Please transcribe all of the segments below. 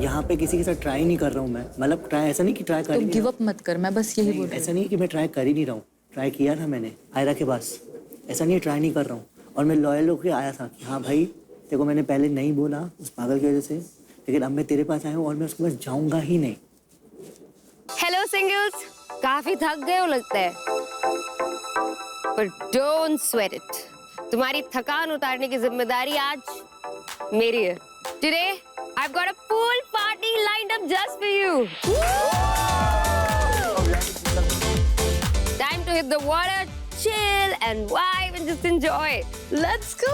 यहाँ पे किसी के साथ ट्राई नहीं कर रहा हूँ मैं, मतलब ट्राई ऐसा नहीं कि ट्राई कर तो ही नहीं गिव रहा अप मत कर, मैं बस यही बोल हूँ। रही ऐसा नहीं है कि मैं ट्राई कर ही नहीं रहा हूँ, ट्राई किया था मैंने आयरा के पास। ऐसा नहीं ट्राई नहीं कर रहा हूँ, और मैं लॉयल होकर आया था कि हाँ भाई देखो मैंने पहले नहीं बोला उस पागल की वजह से, लेकिन अब मैं तेरे पास आया हूँ और मैं उसके पास जाऊँगा ही नहीं। हेलो सिंगल्स, काफी थक गए हो लगता है, पर डोंट स्वेट इट। तुम्हारी थकान उतारने की जिम्मेदारी आज मेरी है। Today I have got a pool party lined up just for you. Time to hit the water, chill and vibe and just enjoy it. Let's go.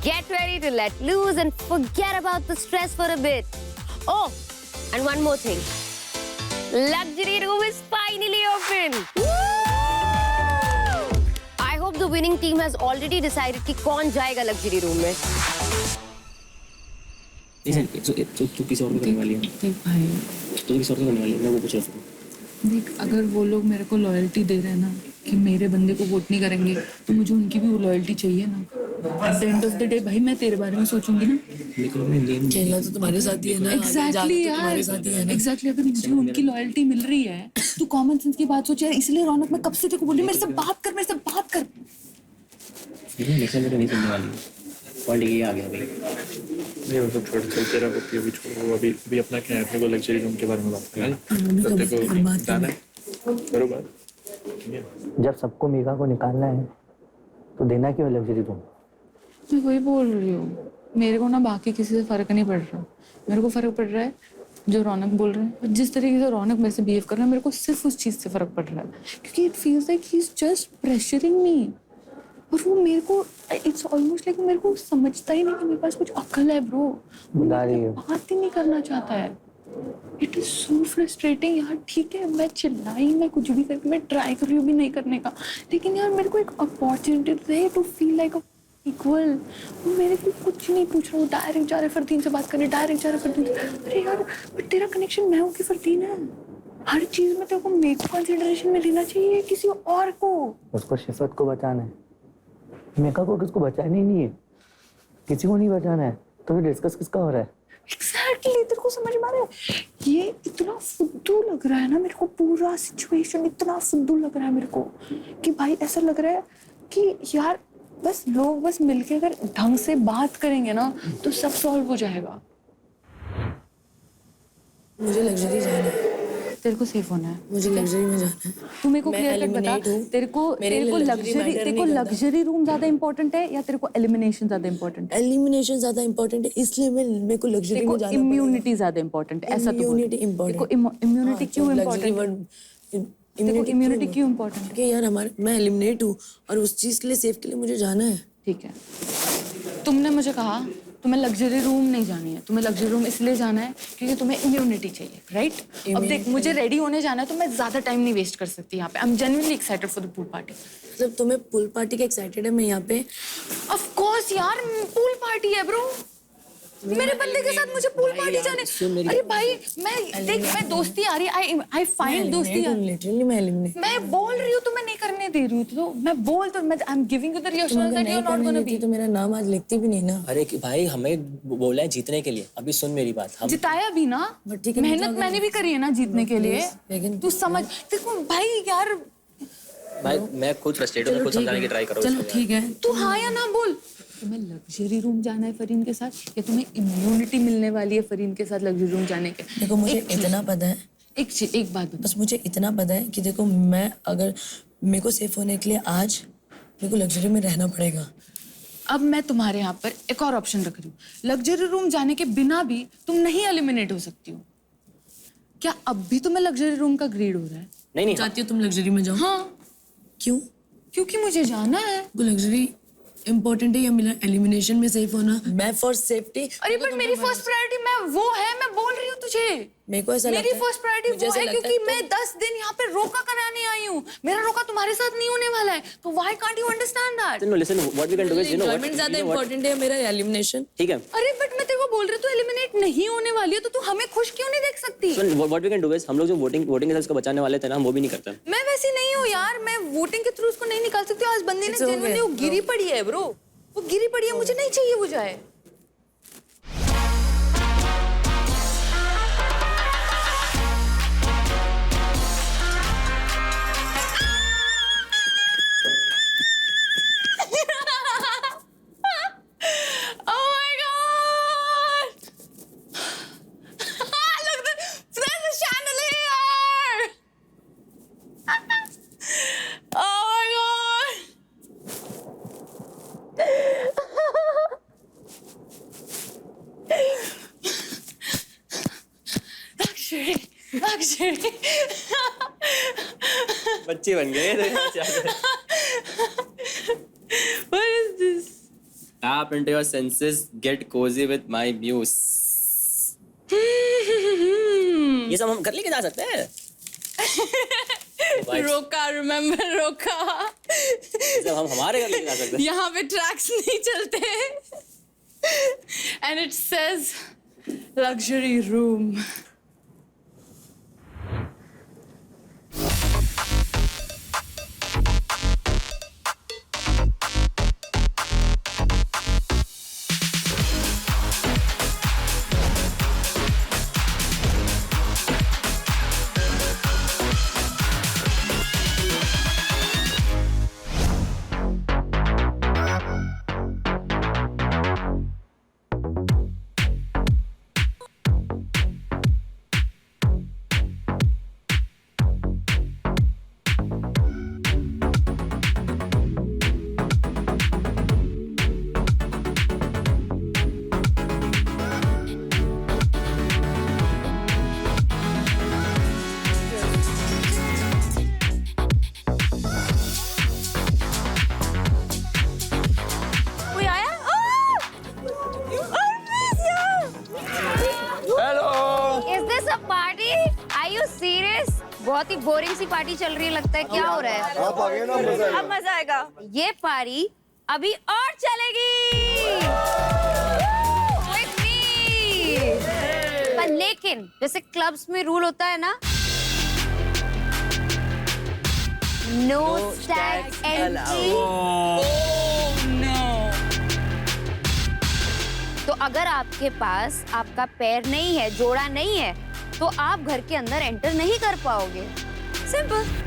Get ready to let loose and forget about the stress for a bit. Oh, and one more thing. Luxury room is finally open. Woo! I hope the winning team has already decided कि कौन जाएगा luxury room में. तू किसी और को करने वाली है? देख भाई, तू किसी और को करने वाली है? मैं वो पूछ रहा था। देख अगर वो लोग मेरे को लॉयल्टी दे रहे हैं ना कि मेरे बंदे को वोट नहीं करेंगे, तो मुझे उनकी भी वो लॉयल्टी चाहिए ना। At the end of the day भाई मैं तेरे बारे में सोचूंगी ना। खेलना तो तुम्हारे साथ ही है ना। एग्जैक्टली यार, तुम्हारे साथ ही है ना। एग्जैक्टली अगर मुझे उनकी लॉयल्टी मिल रही है तो कॉमन सेंस की बात सोच यार। इसलिए रौनक मैं कब से तेरे को बोल रही हूं, मेरे से बात कर, मेरे से बात कर। नेक्स्ट टाइम नहीं सुनने वाली है। पॉलिटिक ये आ गया भाई। नहीं मतलब छोड़ चल तेरा को अभी छोड़ो, अभी अपना क्या है, अपने को लग्जरी रूम के बारे में बात करें। तब तक को जाना है, करो बात। जब सबको मीका को निकालना है तो देना क्यों है लग्जरी रूम? मैं वही बोल रही हूँ, मेरे को ना बाकी किसी से फर्क नहीं पड़ रहा। मेरे को फर्क पड़ रहा है जो रौनक बोल रहे हैं, और जिस तरीके से रौनक मेरे से बिहेव कर रहा है, मेरे को सिर्फ उस चीज से फर्क पड़ रहा है, क्योंकि it feels like he is just pressuring me. और वो मेरे को इट्स ऑलमोस्ट लाइक मेरे को समझता ही नहीं कि मेरे पास कुछ अक्ल है ब्रो। बुला रही है। बात ही नहीं करना चाहता है। इट इज सो फ्रस्ट्रेटिंग यार। ठीक है मैं चिल्लाई, मैं कुछ भी करके मैं ट्राई कर रही हूँ भी नहीं करने का, लेकिन यार मेरे को एक अपॉर्चुनिटी दे टू फील लाइक इक्वल। वो मेरे को कुछ नहीं पूछ रहा हूँ, डायरेक्ट जा रहे फरदीन से बात करने, डायरेक्ट जा रहे फरदीन से। अरे यार बट तेरा कनेक्शन मैं हूँ कि फरदीन है? हर चीज में तेरे को मेरे को कंसिडरेशन में लेना चाहिए, किसी और को। उसको शिफत को बचाना है, मेका को किसको बचाना ही नहीं है, किसी को नहीं बचाना है, तो फिर डिस्कस किसका हो रहा है? एग्जैक्टली तेरे को समझ में आ रहा है? ये इतना फुद्दू लग रहा है ना मेरे को, पूरा सिचुएशन इतना फुद्दू लग रहा है मेरे को कि भाई ऐसा लग रहा है कि यार बस लोग बस मिलके अगर ढंग से बात करेंगे ना तो सब सॉल्व हो जाएगा। मुझे लग्जरी जाना है, तेरे को सेफ होना है, मुझे लग्जरी में जाना है। तू मेरे को मैं क्लियर कट बता, eliminate हूँ। तेरे को लग्जरी रूम ज्यादा इंपॉर्टेंट है या तेरे को एलिमिनेशन ज्यादा इंपॉर्टेंट है? एलिमिनेशन ज्यादा इंपॉर्टेंट है, इसलिए मेरे को लग्जरी तेरे में को जाना इम्यूनिटी ज्यादा इंपॉर्टेंट है, ऐसा तो बोल। Immunity important. इम्यूनिटी क्यों इंपॉर्टेंट है? इम्यूनिटी क्यों इंपॉर्टेंट है? कि यार मैं एलिमिनेट हूँ और उस चीज के लिए सेफ के लिए मुझे जाना है। ठीक है, तुमने मुझे कहा तुम्हें लग्जरी रूम नहीं जानी है, तुम्हें लग्जरी रूम इसलिए जाना है क्योंकि तुम्हें इम्यूनिटी चाहिए, राइट? अब देख मुझे रेडी होने जाना है तो मैं ज्यादा टाइम नहीं वेस्ट कर सकती यहाँ पे। I am genuinely excited for the pool party. मतलब तुम्हें पूल पार्टी के एक्साइटेड है, मैं यहाँ पे। ऑफ कोर्स यार, पूल पार्टी है ब्रो, मेरे बंदे के साथ मुझे पूल पार्टी जाने। अरे भाई मैं देख, मैं दोस्ती आ रही, आई फाइंड दोस्ती। लिटरली मैं एलिमिनेट। मैं बोल रही हूँ तो मैं नहीं करने दे रही हूँ, तो मैं बोल तो मैं I am giving you the reassurance that you are not gonna be. तो मेरा नाम आज लिखती भी नहीं ना। अरे कि भाई हमें बोला है जीतने के लिए, अभी सुन मेरी बात। हम जिताया भी ना, मेहनत मैंने भी करी है ना जीतने के लिए, लेकिन तू समझ। देखो भाई यार, भाई मैं खुद फ्रस्ट्रेट हूँ, मैं खुद समझाने की ट्राई करूँ। चलो ठीक है, तू हाँ या ना बोल। तुम्हें लग्जरी रूम जाना है फरीन के साथ, या तुम्हें इम्यूनिटी मिलने वाली है फरीन के साथ लग्जरी रूम जाने के? देखो मुझे इतना पता है, एक बात बता, बस मुझे इतना पता है कि देखो मैं अगर मेरे को सेफ होने के लिए आज मेरे को लग्जरी में रहना पड़ेगा। अब मैं तुम्हारे यहाँ पर एक और ऑप्शन रख रही हूँ, लग्जरी रूम जाने के बिना भी तुम नहीं एलिमिनेट हो सकती हो। क्या अब भी तुम्हें लग्जरी रूम का ग्रीड हो रहा है? नहीं चाहती हो तुम लग्जरी में जाओ? हाँ, क्यों? क्योंकि मुझे जाना है। वो लग्जरी इम्पोर्टेंट है या मेरा एलिमिनेशन में सेफ होना? मैं फॉर सेफ्टी। अरे बट मेरी फर्स्ट प्रायोरिटी मैं वो है, मैं बोल रही हूँ तुझे। मेरे को ऐसा लगता है, मेरी फर्स्ट प्रायोरिटी वो है क्योंकि मैं 10 दिन यहाँ पे रोका कराने आई हूँ। मेरा रोका तुम्हारे साथ नहीं होने वाला है, तो why can't you understand that? No listen, what we can do is, you know what, environment ज्यादा इम्पोर्टेंट है मेरा एलिमिनेशन। ठीक है। अरे बट मैं तेरे को बोल रही हूँ, तू एलिमिनेट नहीं होने वाली है, तो तू हमें खुश क्यों नहीं देख सकती? सुन, what we can do is, हम लोग जो वोटिंग के साथ उसको बचाने वाले थे ना, हम वो भी नहीं करते। मैं वैसी नहीं हूँ यार, मैं वोटिंग के थ्रू उसको नहीं निकाल सकती। आज बंदे ने जेन्युइनली वो गिरी पड़ी है ब्रो, वो गिरी पड़ी है, मुझे नहीं चाहिए वो जाए। लग्जरी। बच्चे बन गए। What is this? Tap into your senses, get cozy with my muse. ये सब हम घर लेके जा सकते हैं। रोका, remember रोका। ये सब हम हमारे घर लेके जा सकते हैं। यहाँ पे ट्रैक्स नहीं चलते। And it says luxury room. कोई आया? Is this a party? Are you serious? बहुत ही बोरिंग सी पार्टी चल रही है लगता है। क्या हो रहा है? अब मजा आएगा। ये पारी अभी और चलेगी। With me. पर लेकिन जैसे क्लब्स में रूल होता है ना, नो स्टैग एंट्री। तो अगर आपके पास आपका पैर नहीं है, जोड़ा नहीं है, तो आप घर के अंदर एंटर नहीं कर पाओगे। सिंपल।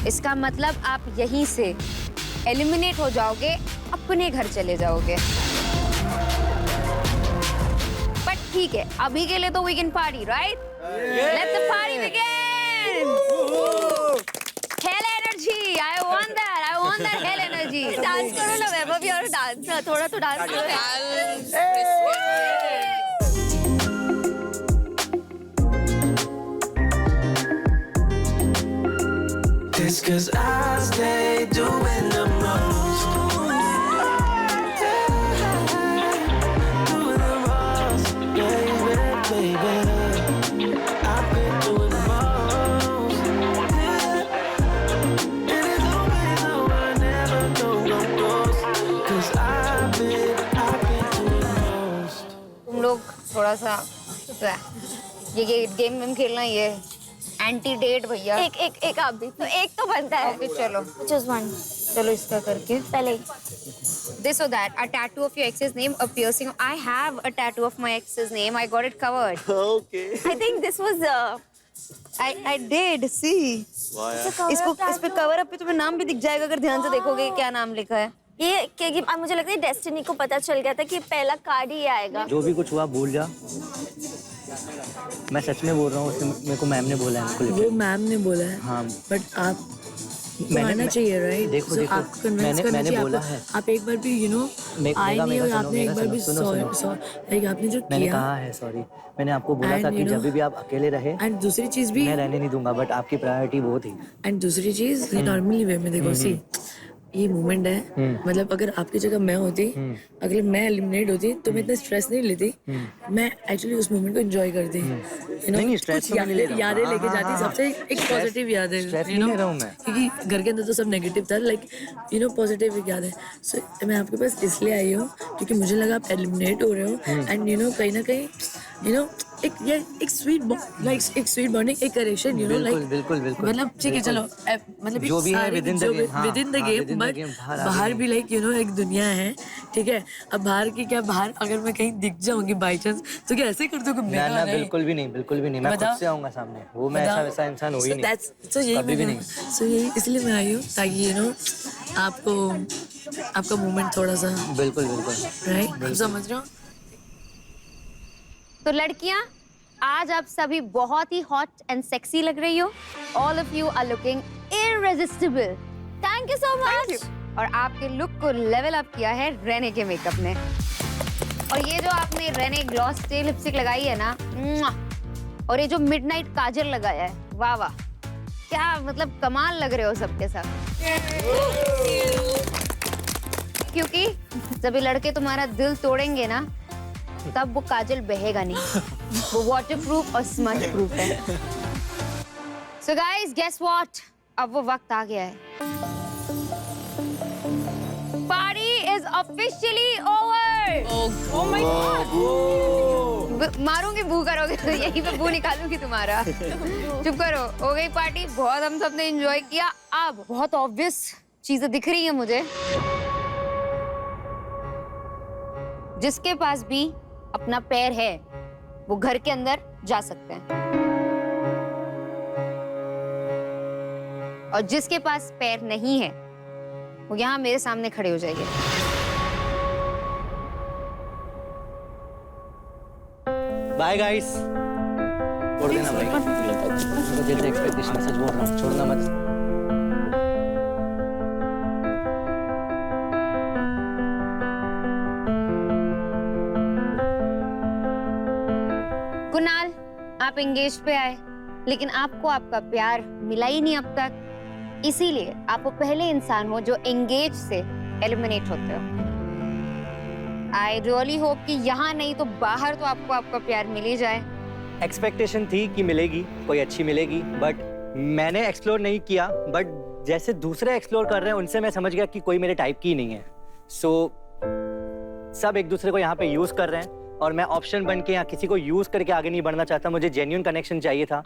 इसका मतलब आप यहीं से एलिमिनेट हो जाओगे, अपने घर चले जाओगे। बट ठीक है, अभी के लिए तो we can party, right? Let the party begin. Hell energy, I want that hell energy. Dance करो ना वैभव यार, डांस थोड़ा तो डांस करो। It's 'cause I stay doing the most. Doing the most, baby, baby. I've been doing the most. Yeah. And it's always though I never go ghost. 'Cause I've been doing the most. तुम लोग थोड़ा सा ये game वेम खेलना, ये anti date भैया। एक आप भी तो एक तो बनता है। ओके चलो, Just one. चलो इसका करके पहले this or that, a tattoo of your ex's name, a piercing. I have a tattoo of my ex's name. I got it covered. I think this was I did see. इसको इस पे cover up पे तुम्हें नाम भी दिख जाएगा अगर ध्यान से देखोगे क्या नाम लिखा है। ये कि अब मुझे लगता है डेस्टिनी को पता चल गया था कि पहला कार्ड ही आएगा। जो भी कुछ हुआ भूल जा। मैं सच में बोल रहा हूँ, उसने मेरे को मैम ने बोला है इसको वो लेके। मैम ने बोला है। हाँ। बट आप आना चाहिए, राइट? देखो देखो, आपको कन्विंस करना मैंने चाहिए। बोला आपको- है। आप एक बार भी आए नहीं हो, आपने एक बार भी लाइक आपने जो मैंने किया। कहा है सॉरी, मैंने आपको बोला And था कि you know- जब भी आप अकेले रहे एंड दूसरी चीज भी, मैं रहने नहीं दूंगा, बट आपकी प्रायोरिटी वो थी। एंड दूसरी चीज ये नॉर्मली वे में देखो, सी ये मोमेंट है, मतलब अगर आपकी जगह मैं होती, अगर मैं एलिमिनेट होती तो मैं इतना स्ट्रेस नहीं लेती, मैं एक्चुअली उस मोमेंट को एंजॉय करती, नहीं, stress तो मैं नहीं ले रहा हूँ। यादें लेके हाँ, जाती, हाँ, सबसे एक पॉजिटिव याद है, stress नहीं ले रहा हूँ मैं। क्योंकि घर के अंदर तो सब नेगेटिव था, लाइक पॉजिटिव एक याद है। सो मैं आपके पास इसलिए आई हूँ क्योंकि मुझे लगा आप एलिमिनेट हो रहे हो, एंड कहीं ना कहीं एक स्वीट लाइक एक स्वीट बॉन्डिंग, एक करेक्शन, लाइक बिल्कुल बिल्कुल, मतलब ठीक है, चलो मतलब जो भी है within the game, हाँ, विद इन द हाँ, game, within the but game, बाहर बाहर भी लाइक एक दुनिया है, ठीक है? अब बाहर की क्या, बाहर अगर मैं कहीं दिख जाऊंगी बाई चांस तो क्या ऐसे कर दोगे? ना ना बिल्कुल भी नहीं, बिल्कुल भी नहीं, मैं खुद से आऊंगा सामने, वो मैं ऐसा वैसा इंसान हो ही नहीं, कभी भी नहीं। सो यही इसलिए मैं आई हूँ ताकि आपको आपका मूवमेंट थोड़ा सा, बिल्कुल बिल्कुल राइट, आप समझ रहे हो? तो लड़कियां, आज आप सभी बहुत ही हॉट एंड सेक्सी लग रही हो। All of you are looking irresistible. Thank you so much. और आपके लुक को लेवल अप किया है रेने के मेकअप ने। और ये जो आपने रेने ग्लॉस स्टे लिपस्टिक लगाई है ना, मुआ! और ये जो मिडनाइट काजल लगाया है, वाह वाह, क्या मतलब कमाल लग रहे हो सबके साथ। क्योंकि जब ये लड़के तुम्हारा दिल तोड़ेंगे ना, तब वो काजल बहेगा नहीं, वो वाटरप्रूफ और स्मज प्रूफ है। So guys, guess what? अब वो वक्त आ गया है। Party is officially over. Oh my God! मारूंगी, बू करोगे तो यहीं पे बू निकालूंगी तुम्हारा। चुप करो, हो गई पार्टी, बहुत हम सबने एंजॉय किया। अब बहुत ऑब्वियस चीजें दिख रही हैं मुझे। जिसके पास भी अपना पैर है, वो घर के अंदर जा सकते हैं, और जिसके पास पैर नहीं है, वो यहाँ मेरे सामने खड़े हो जाइए। Bye guys. छोड़ देना भाई, तो दिल से एक्सपेक्टेशन सच बोल रहा हूँ, छोड़ना मत। कुणाल, आप एंगेज पे आए, लेकिन आपको आपका प्यार मिला ही नहीं अब तक, इसीलिए आप वो पहले इंसान हो जो एंगेज से एलिमिनेट होते हो। आई रियली होप कि यहाँ नहीं तो बाहर तो आपको आपका प्यार मिल ही जाए। एक्सपेक्टेशन थी कि मिलेगी, कोई अच्छी मिलेगी, बट मैंने एक्सप्लोर नहीं किया, बट जैसे दूसरे एक्सप्लोर कर रहे हैं उनसे मैं समझ गया कि कोई मेरे टाइप की नहीं है। सो सब एक दूसरे को यहाँ पे यूज कर रहे हैं, और मैं ऑप्शन बन के यहाँ किसी को यूज करके आगे नहीं बढ़ना चाहता। मुझे जेन्युइन कनेक्शन चाहिए था।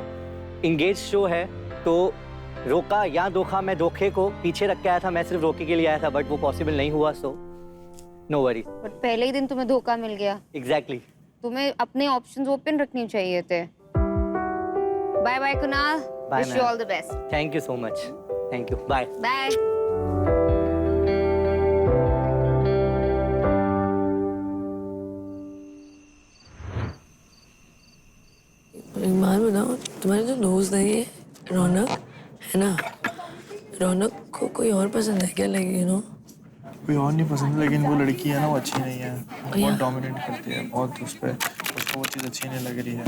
इंगेज शो है तो रोका या धोखा, मैं धोखे को पीछे रख के आया था, मैं सिर्फ रोके के लिए आया था, बट वो पॉसिबल नहीं हुआ। So no worry. बट पहले ही दिन तुम्हें धोखा मिल गया। एग्जैक्टली। तुम्हें अपने ऑप्शंस ओपन रखनी चाहिए थे। Bye bye Kunal, wish you all the best. Thank you so much. Thank you, bye bye. ईमान बनाओ, तुम्हारे जो दोस्त है ये रौनक है ना, रौनक को कोई और पसंद है क्या? लगे यू नो कोई और नहीं पसंद, लेकिन वो लड़की है ना, वो अच्छी नहीं है, बहुत डोमिनेट करती है, बहुत उस पर, उसको वो चीज़ अच्छी नहीं लग रही है।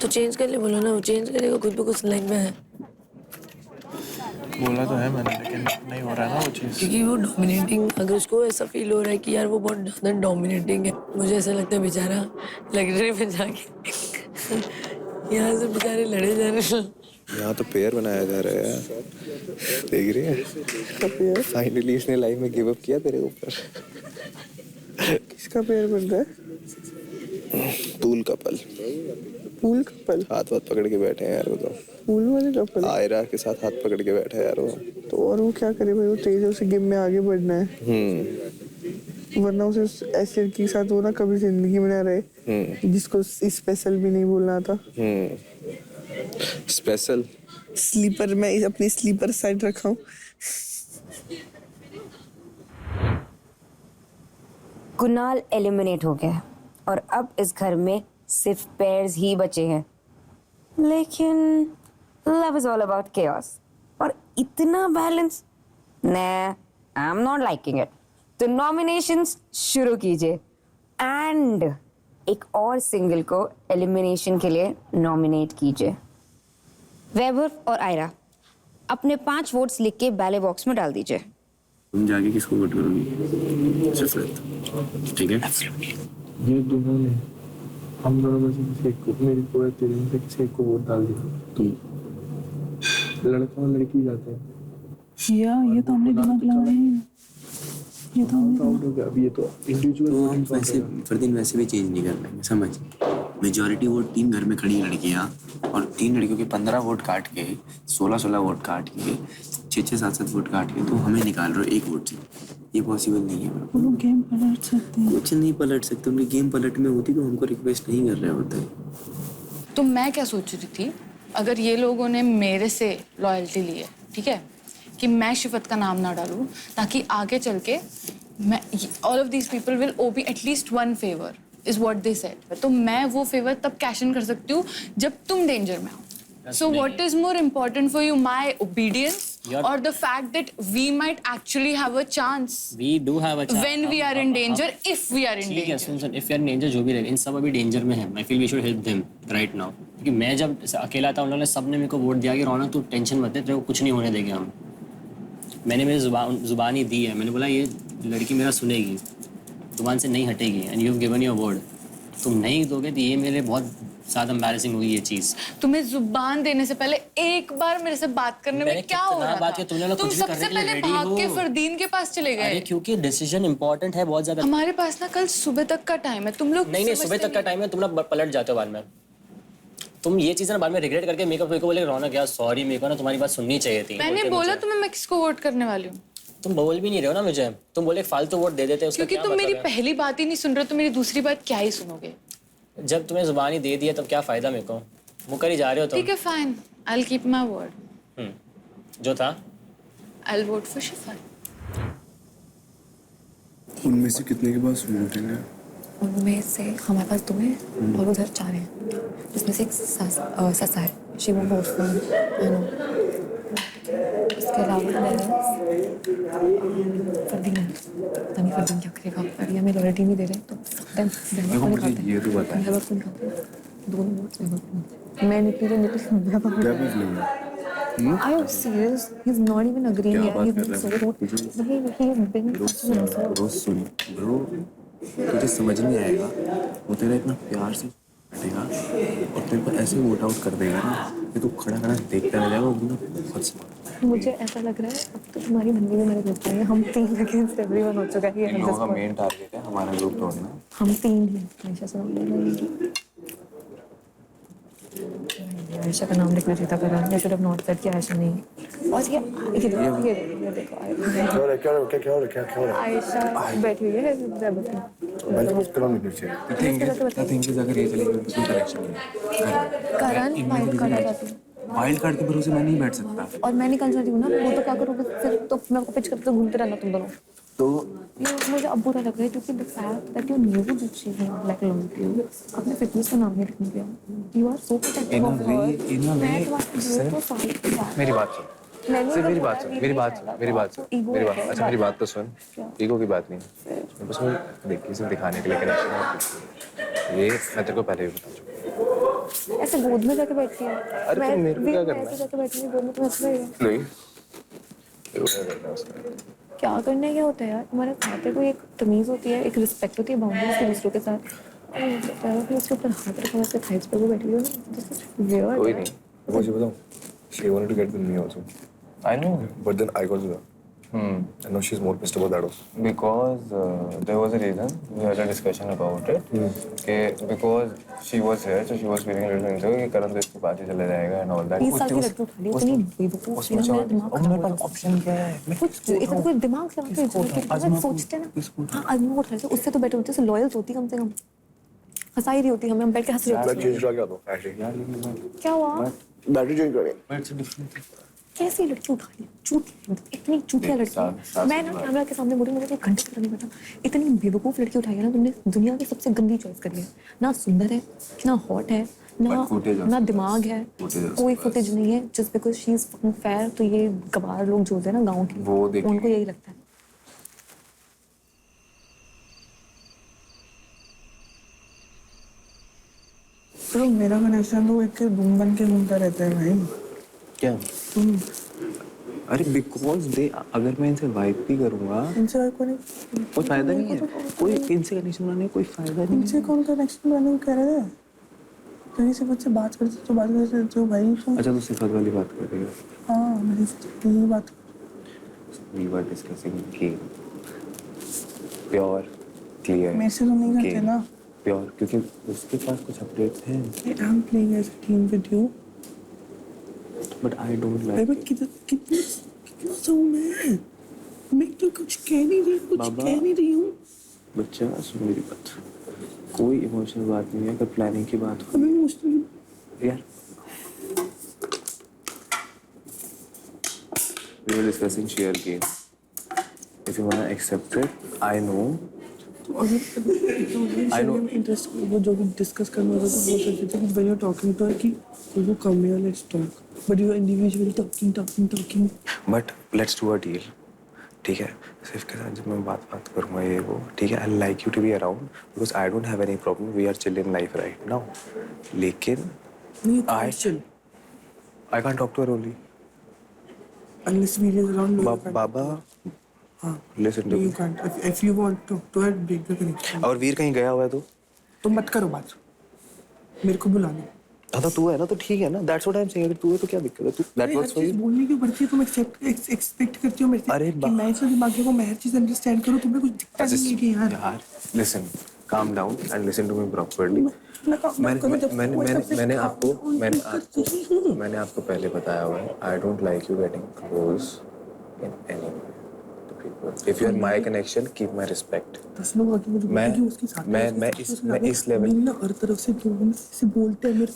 तो चेंज कर ले, बोलो ना, वो चेंज करेगा, खुद भी कुछ लाइक में है। बोला तो है मैंने, लेकिन नहीं हो रहा है ना वो चीज़। क्योंकि वो डोमिनेटिंग, अगर उसको ऐसा फील हो रहा है कि यार वो बहुत ज़्यादा डोमिनेटिंग है, मुझे ऐसा लगता है बेचारा लग्जरी में जाके यहाँ से बेचारे लड़े जा रहे हैं। यहाँ तो पेयर बनाया जा रहा है यार, देख रही है? फाइनली इसने लाइफ में गिव अप किया तेरे ऊपर। किसका पेयर बन रहा है? Pool couple. Pool couple? हाथ वाथ पकड़ के बैठे हैं यार वो तो। पूल वाले कपल? आयरा के साथ हाथ पकड़ के बैठा है यार वो। तो और वो क्या करे भाई, वो तेजो से गेम में आगे बढ़ना है, वरना उसे ऐसी लड़की के साथ वो ना कभी जिंदगी में ना रहे जिसको स्पेशल भी नहीं बोलना था। स्पेशल स्लीपर, मैं अपनी स्लीपर साइड रखा हूँ। कुणाल एलिमिनेट हो गया और अब इस घर में सिर्फ पेयर्स ही बचे हैं, लेकिन love is all about chaos, और इतना balance, nah, I'm not liking it। तो नॉमिनेशंस शुरू कीजिए, एंड एक और सिंगल को एलिमिनेशन के लिए नॉमिनेट कीजिए। वैभव और आयरा अपने 5 वोट्स लिख के बैलेट बॉक्स में डाल दीजिए। तुम जाके किसको वोट करोगी? सिफरत, ठीक है? ये दोनों ने, हम दोनों में से किसी एक को, मेरी को तेरे में से किसी एक को वोट डाल दिया। तुम लड़का और लड़की जाते हैं। ये तो हमने दिमाग लगाया है, ये तो हमने आउट हो गया। अब ये तो इंडिविजुअल तो हम वैसे फर्दीन वैसे भी चेंज नहीं कर पाएंगे, समझ? मेजॉरिटी वोट 3 घर में खड़ी लड़कियां, और 3 लड़कियों के 15 वोट काट के, 16 वोट काट के, 6 7 वोट काट के, तो हमें निकाल रहे हो 1 वोट से। ये पॉसिबल नहीं है। वो लोग गेम पलट सकते हैं। कुछ नहीं पलट सकते, उनकी गेम पलट में होती तो हमको रिक्वेस्ट नहीं कर रहे होते। तो मैं क्या सोच रही थी, अगर ये लोगों ने मेरे से लॉयल्टी ली है, ठीक है, कि मैं शिफत का नाम ना डालूं, ताकि आगे चल के मैं, all of these people will owe be at least 1 favour, is what they said. तो मैं वो फेवर तब कैश इन कर सकती हूँ जब तुम डेंजर में हो। So what is more important for you, my obedience or the fact that we might actually have a chance We do have a chance. when we are in danger, if we are in ठीक है, danger. Soon, if we are in danger, जो भी रहे, इन सब अभी danger में है. I feel we should help them right now. क्योंकि मैं जब अकेला था, उन्होंने सबने मेरे को वोट दिया कि रौनक तू टेंशन मत ले, तेरे को कुछ नहीं होने देंगे हम. मैंने मेरी जुबान ही दी है. मैंने बोला ये लड़की मेरा सुनेगी, जुबान से नहीं हटेगी. And you have given your word. तुम नहीं दोगे तो ये मेरे बहुत ज़्यादा एम्बैरेसिंग होगी ये चीज़. तुम्हें जुबान देने से पहले एक बार मेरे से बात करने में मैंने क्या हो कितना रहा बात था? किया, तुमने लोग तुम कुछ भी सबसे करने के लिए पहले ready भाग के हो। फरदीन के पास चले अरे गए. क्योंकि डिसीजन इंपॉर्टेंट है बहुत ज़्यादा. हमारे पास ना कल सुबह तक का टाइम है. तुम लोग नहीं सुबह तक का टाइम है. तुम ना पलट जाते हो बाद में. तुम ये चीज़ ना बाद में रिग्रेट करके मेरे को बोले रौनक यार सॉरी, मेरे को ना तुम्हारी बात सुननी चाहिए थी. मैंने बोला तुम्हें मैं किसको वोट करने वाली हूँ. तुम बोल भी नहीं रहे हो ना मुझे. तुम बोले फालतू वोट दे देते. उसका क्योंकि क्या तुम मतलब मेरी है? पहली बात ही नहीं सुन रहे हो तो मेरी दूसरी बात क्या ही सुनोगे. जब तुम्हें जुबान ही दे दिया तब क्या फायदा मेरे को. वो कर ही जा रहे हो तुम. ठीक है fine, I will keep my word. जो था आई विल वोट फॉर शिफा. उनमें से कितने के पास वोट है? उनमें से हमारे पास 2 हैं और उधर 4 हैं, जिसमें से एक ससा है. She won't vote for I know. इसके अलावा फरदीन क्या करेगा. अभी हमें लॉयल्टी नहीं दे रहे तो देखो मुझे ये तो बता दोनों वोट्स मैं निकली तो क्या प्रॉब्लम है? Are you serious? He's not even agreeing क्या yet. बात He's कर been रहे so rude. He's been bro soon bro, तुझे समझ नहीं आएगा. वो तेरा इतना प्यार से बैठेगा और तेरे को ऐसे वोट आउट कर देगा ना कि तू खड़ा खड़ा देखता रह जाएगा. वो बंदा बहुत स्मार्ट. मुझे ऐसा लग रहा है अब तो तुम्हारी बंदी भी मेरे ग्रुप में है. हम 3 अगेंस्ट एवरीवन हो चुका है. इन लोगों का मेन टारगेट है हमारा ग्रुप तोड़ना. हम 3 हैं. आयशा से आयशा का नाम लिखना चाहिए था पर I should have not said कि आयशा नहीं. और ये देखो आयशा बैठी हुई है. अगर ये चलेगी तो कनेक्शन करण वाइल्ड कार्ड आ जाती है. वाइल्ड कार्ड के भरोसे मैं नहीं बैठ सकता. और मैं निकल जाती हूँ ना. वो तो क्या करोगे फिर. तो मैं आपको पिच करते घूमते रहना तुम दोनों. तो ये मुझे अब बुरा लग रहा है क्योंकि the fact that you knew that she is not like long you अपने फिटनेस का नाम नहीं लिखने दिया. You are so protective of her. मेरी बात सुन. सिर्फ मेरी बात सुन. अच्छा मेरी बात तो सुन. ईगो की बात नहीं. बस मैं देख किसी दिखाने के लिए कनेक्शन ये मैं तेरे को पहले भी बता चुका. ऐसे गोद में जाके बैठती है. अरे तो मेरे को क्या करना है? ऐसे जाके बैठती है गोद में. तुम्हें अच्छा लगेगा? नहीं क्या करना है. क्या होता है यार तुम्हारे खाते कोई एक तमीज होती है, एक रिस्पेक्ट होती है बाउंड्रीज के दूसरों के साथ. और उसके ऊपर हाथ रखा हुआ थाइस पे वो बैठी हुई है. कोई नहीं. मुझे बताओ. She wanted to get with me also. I know. But then I got with her. I know she's more pissed about that also. Because there was a reason we had a discussion about it. Because she was here, so she was feeling a little insecure कि करण तो इसके पास ही चला जाएगा and all that. 20 साल की लड़की उठा ली. इतनी बेवकूफ है. मेरा दिमाग खराब हो गया. ऑप्शन क्या है? कुछ इतना कोई दिमाग से बात सोचते ना. हाँ आदमी को उठा. उससे तो बेटर होती है. लॉयल होती कम से कम. हंसा ही रही होती. हम बैठ के हंस रहे मैं होते. चेंज करा दो एक्चुअली. क्या हुआ? बैटरी चेंज करें. It's a different thing. कैसी लड़की उठा ली. चूतिया. इतनी चूतिया लड़की. मैं ना कैमरा के सामने बोली मुझे 1 घंटे तक नहीं पता. इतनी बेवकूफ लड़की उठाई है ना तुमने. दुनिया की सबसे गंदी चॉइस करी है. ना सुंदर है, ना हॉट है, ना दिमाग है. कोई फुटेज नहीं है. Just because she is fucking fair. तो ये गवार लोग जो होते हैं ना गाँव के, उनको यही लगता है. तो मेरा कनेक्शन तो एक बूम बन के घूमता रहता है भाई. क्या? अरे बिकॉज दे अगर मैं इनसे वाइब भी करूँगा इनसे और कोई फायदा नहीं है. कोई इनसे कनेक्शन बनाने कोई फायदा नहीं. इनसे कौन कनेक्शन बनाने को कह रहे थे. तो इसे मुझसे बात करते तो बात करते तो भाई तुम. अच्छा तो सिफात वाली बात कर रही हो. हाँ मेरी यही बात. We were discussing game. Pure, clear. मेरे से तो नहीं करते ना. Pure क्योंकि उसके पास कुछ अपडेट्स हैं. I'm playing as a team with you. But I don't like. अरे कितना सो मैं तो कुछ कह नहीं रही हूँ. बच्चा सुन मेरी बात. कोई इमोशनल बात नहीं है. अगर प्लानिंग की बात हो अभी इमोशनल यार. We were discussing share game. If you wanna accept it, I know I know. Interest वो जो भी डिस्कस करना होता तो बोल सकते थे कि when you are talking to her कि you come here let's talk but you are individually talking but let's do a deal, ठीक है? सिर्फ के साथ जब मैं बात करूँगा ये वो, ठीक है? I like you to be around because I don't have any problem, we are chill in life right now, लेकिन I can't talk to her only. unless we is around no, Baba, listen to you me. can't if you want to talk to her break the connection और वीर कहीं गया हुआ है तो मत करो बात मेरे को बुला लो हाँ तो तू है ना तो ठीक है ना, that's what I'm saying, अगर तू है तो क्या दिक्कत है? तू that works for you. बोलने क्यों पड़ती है? तुम एक्सपेक्ट करती हो मेरे से अरे कि मैं इसे दिमाग को मैं हर चीज अंडरस्टैंड करूं, तुम्हें कुछ दिक्कत नहीं है कि यार listen, calm down and listen to me properly. मैंने आपको पहले बताया हुआ है, I don't like you getting close in any way to people. If you are my connection, keep my respect. मैं इस लेवल ना हर तरफ से बोलते हैं मेरे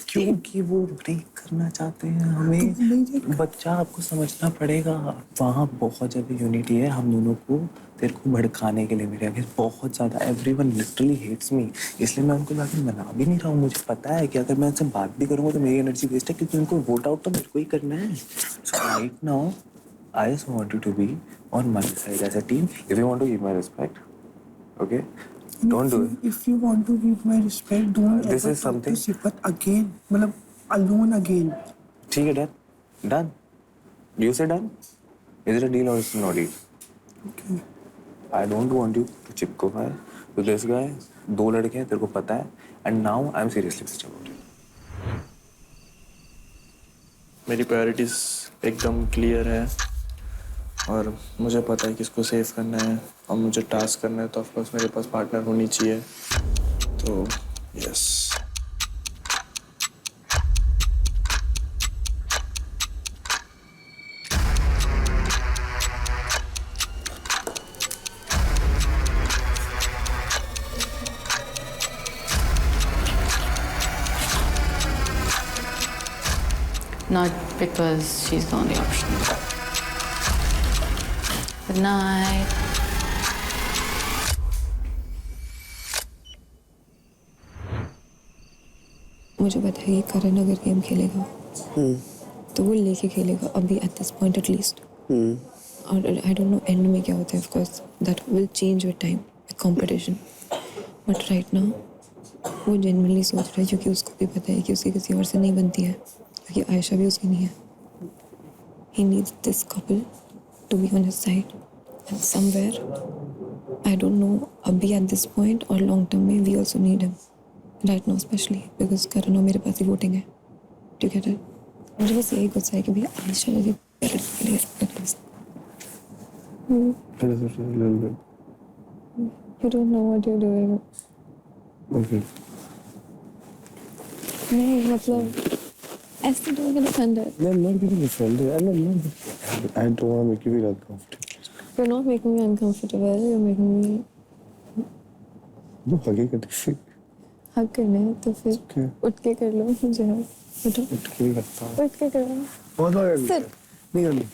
क्योंकि वो ब्रेक करना चाहते हैं हमें। बच्चा आपको समझना पड़ेगा, वहाँ बहुत ज़्यादा यूनिटी है हम दोनों को तेरे को भड़काने के लिए मेरे आगे बहुत ज़्यादा। एवरीवन लिटरली हेट्स मी, इसलिए मैं उनको जाके मना भी नहीं रहा हूँ। मुझे पता है कि अगर मैं उनसे बात भी करूँगा तो मेरी एनर्जी वेस्ट है, क्योंकि उनको वोट आउट तो मेरे को ही करना है। So right now I just want you to be on my side as a team. If you want to give my respect, okay, don't do it. If you want to give my respect, don't This ever is something- talk to Sifat again, मतलब alone again. ठीक है, done you say done. Is it a deal और is not deal? Okay. I don't want you to चिपको to this guy। 2 लड़के हैं, तेरे को पता है, and now I'm seriously pissed about it। मेरी प्रायोरिटीज एकदम क्लियर है और मुझे पता है किसको सेव करना है और मुझे टास्क करना है, तो ऑफ कोर्स मेरे पास पार्टनर होनी चाहिए। तो yes, Not because she's the only option. Good night. मुझे पता है कि करण अगर गेम खेलेगा तो वो लेके खेलेगा अभी एट दिस पॉइंट एटलीस्ट। और आई डोंट नो एंड में क्या होता है, of course that will change with time with competition, but right now वो जेन्युइनली सोच रहा है, क्योंकि उसको भी पता है कि उसकी किसी और से नहीं बनती है, क्योंकि आयशा भी उसकी नहीं है। He needs this couple to be on his side and somewhere I don't know अभी एट दिस पॉइंट और लॉन्ग टर्म में we also need him right now, specially because Karan और मेरे पास ही वोटिंग है। Do you get it? मुझे बस यही गुस्सा है कि भैया आयशा मेरी के लिए at least. You don't know what you're doing. Okay. नहीं मतलब ऐसे doing it offended. No, I'm not getting offended. I don't want to make you feel uncomfortable. You're not making me uncomfortable. You're making me No, हगे करते से हग करना है तो फिर Okay. उठ के कर लो मुझे हग। उठो उठ के ही करता हूँ। उठ के करो। बहुत बार Sit. नहीं करनी।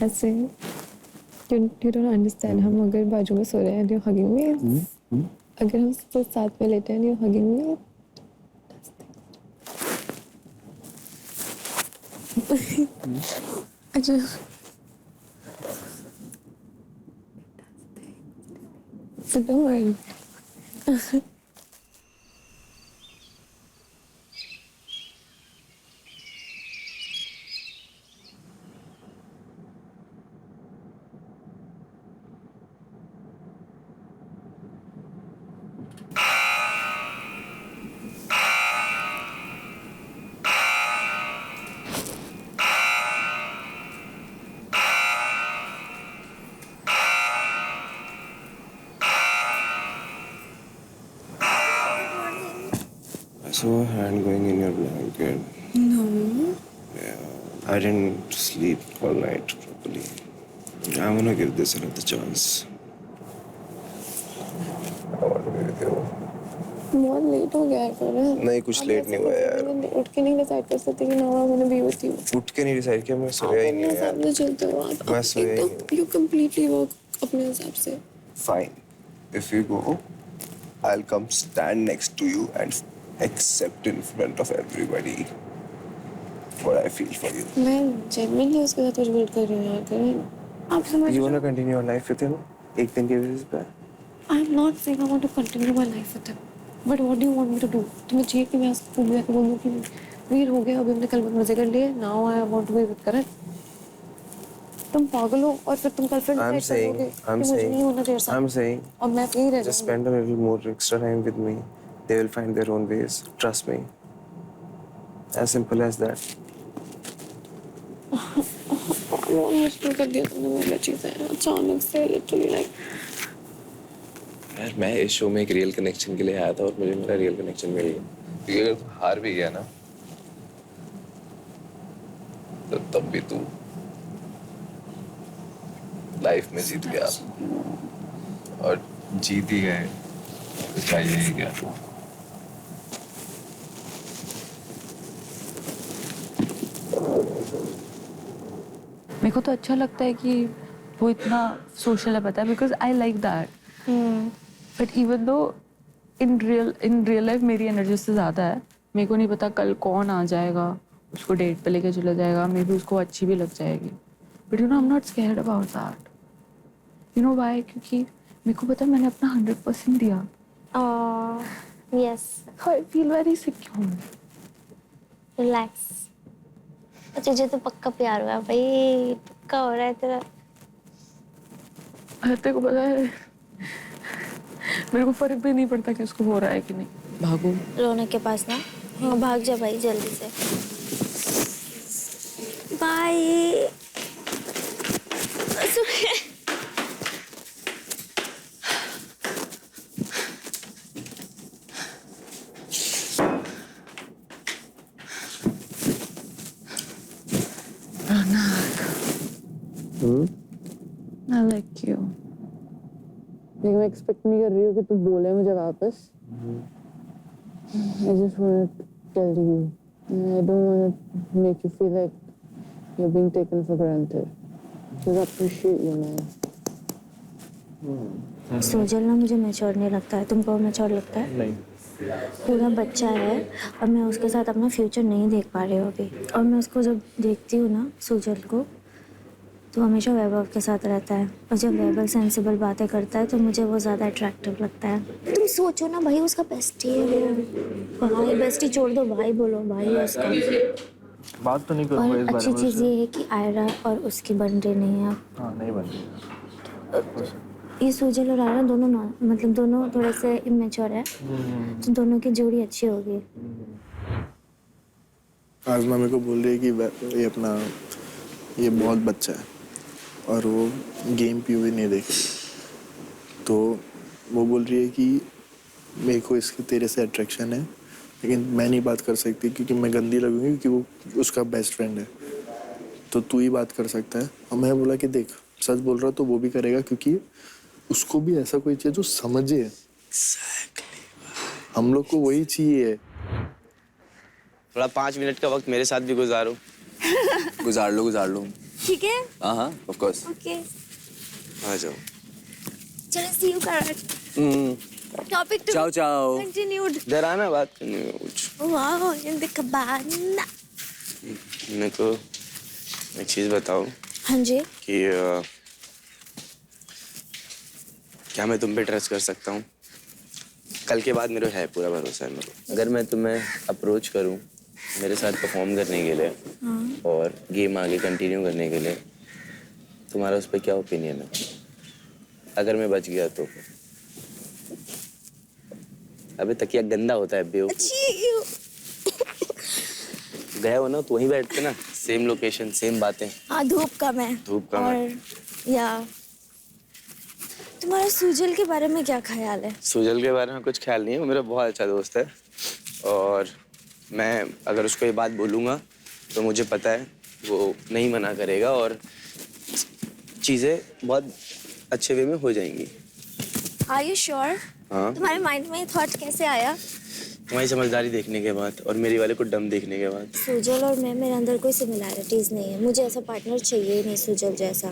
ऐसे you don't understand. हम अगर बाजू में सो रहे हैं, you're hugging me. अगर हम सब साथ में लेटे हैं, you're hugging me. अच्छा so don't worry. I saw a hand going in your blanket. No. Yeah, I didn't sleep all night properly. I'm gonna give this another chance. I want to be with you. बहुत late हो गया है करण। नहीं कुछ late नहीं हुआ यार। उठ के नहीं डिसाइड कर सकते कि now I want to be with you. उठ के नहीं डिसाइड किया, मैं सोया ही नहीं हूँ यार। सामने चलते हो आप। मैं सोया ही नहीं। यू कंप्लीटली वर्क अपने हिसाब से। Fine. If you go, I'll come stand next to you and accept in front of everybody what I feel for you. मैं genuinely उसके साथ कुछ build कर रही हूँ यार करण। आप समझ You wanna continue your life with him? एक दिन के basis पे? I'm not saying I want to continue my life with him. But what do you want me to do? तुम्हें चाहिए कि मैं उसको बुला के बोलूँ कि वीर हो गया, अभी हमने कल मजे कर लिए, now I want to be with करण। तुम पागल हो और फिर तुम कल फिर I'm saying, और मैं यहीं रह just spend a little more extra time with me. They will find their own ways. Trust me. As simple as that. बहुत मुश्किल कर दिया तुमने मेरी चीजें अचानक से literally like यार मैं इस शो में एक रियल कनेक्शन के लिए आया था और मुझे मेरा रियल कनेक्शन मिल गया। क्योंकि अगर तू हार भी गया ना तो तब भी तू लाइफ में जीत गया और जीत ही गए तो चाहिए ही क्या। मेरे को तो अच्छा लगता है कि वो इतना सोशल है, पता है, because I like that. But even though in real life मेरी एनर्जी से ज़्यादा है। मेरे को नहीं पता कल कौन आ जाएगा, उसको डेट पे लेके चला जाएगा, मे बी उसको अच्छी भी लग जाएगी। But you know I am not scared about that. You know why? क्योंकि मेरे को पता है मैंने अपना 100% दिया। Yes, I feel very secure. Relax. तुझे तो पक्का प्यार हुआ भाई, पक्का हो रहा है तेरा। तेरे को पता है मेरे को फर्क भी नहीं पड़ता कि उसको हो रहा है कि नहीं। भागो रोने के पास ना। हाँ भाग जा भाई जल्दी से। बाय। I like you. लेकिन मैं एक्सपेक्ट नहीं कर रही हूँ कि तू बोले मुझे वापस। I just want to tell you. I don't want to make you feel like you're being taken for granted. Just appreciate you, man. सोजल ना मुझे मैच्योर नहीं लगता है, तुमको मैच्योर लगता है? नहीं। पूरा बच्चा है और मैं उसके साथ अपना फ्यूचर नहीं देख पा रही हूँ अभी। और मैं उसको जब देखती हूँ ना सोजल को, तो हमेशा वैभव के साथ रहता है और जब वैभव सेंसिबल बातें करता है तो मुझे वो ज़्यादा अट्रैक्टिव लगता है। तुम सोचो ना भाई, उसका बेस्टी है वो। भाई बेस्टी छोड़ दो, भाई बोलो, भाई है उसका। बात तो नहीं करूँगा इस और बारे अच्छी में। चीज़ ये है कि आयरा और उसकी बन रही नहीं है अब। हाँ नहीं बन रही। ये सोजल और आयरा दोनों मतलब दोनों थोड़े से इमेच्योर है, तो दोनों की जोड़ी अच्छी होगी। आज़मा मेरे को बोल रही है कि ये अपना ये बहुत बच्चा है और वो गेम पीओवी नहीं देख रही। तो वो बोल रही है कि मेरे को इसके तेरे से अट्रैक्शन है, लेकिन मैं नहीं बात कर सकती क्योंकि मैं गंदी लगूंगी, क्योंकि वो उसका बेस्ट फ्रेंड है। तो तू ही बात कर सकता है। और मैं बोला कि देख सच बोल रहा तो वो भी करेगा, क्योंकि उसको भी ऐसा कोई चाहिए जो समझे। हम लोग को वही चाहिए। थोड़ा 5 मिनट का वक्त मेरे साथ भी गुजारो। गुजार लो। ठीक है? हाँ ऑफ कोर्स। ओके आ जाओ। चलो see you Karan. Topic to ciao continued. इधर आना, बात करनी है कुछ। Wow in the cabana. मेरे को एक चीज बताओ हाँ जी। कि क्या मैं तुम पे ट्रस्ट कर सकता हूँ? कल के बाद मेरे है पूरा भरोसा है मेरे को। अगर मैं तुम्हें अप्रोच करूँ मेरे साथ परफॉर्म करने के लिए और गेम आगे कंटिन्यू करने के लिए, तुम्हारा उस पर क्या ओपिनियन है? अगर मैं बच गया तो? अबे तकिया गंदा होता है गए हो ना तो वहीं बैठते ना, सेम लोकेशन सेम बातें। हाँ धूप कम है। और या तुम्हारा सुजल के बारे में क्या ख्याल है? सुजल के बारे में कुछ ख्याल नहीं है, वो मेरा बहुत अच्छा दोस्त है और मैं अगर उसको ये बात बोलूँगा तो मुझे पता है वो नहीं मना करेगा और चीज़ें बहुत अच्छे वे में हो जाएंगी। Are you sure? हाँ तुम्हारे माइंड में ये थॉट कैसे आया? तुम्हारी समझदारी देखने के बाद और मेरी वाले को डम देखने के बाद। सुजल और मैं, मेरे अंदर कोई सिमिलैरिटीज नहीं है। मुझे ऐसा पार्टनर चाहिए ही नहीं सुजल जैसा।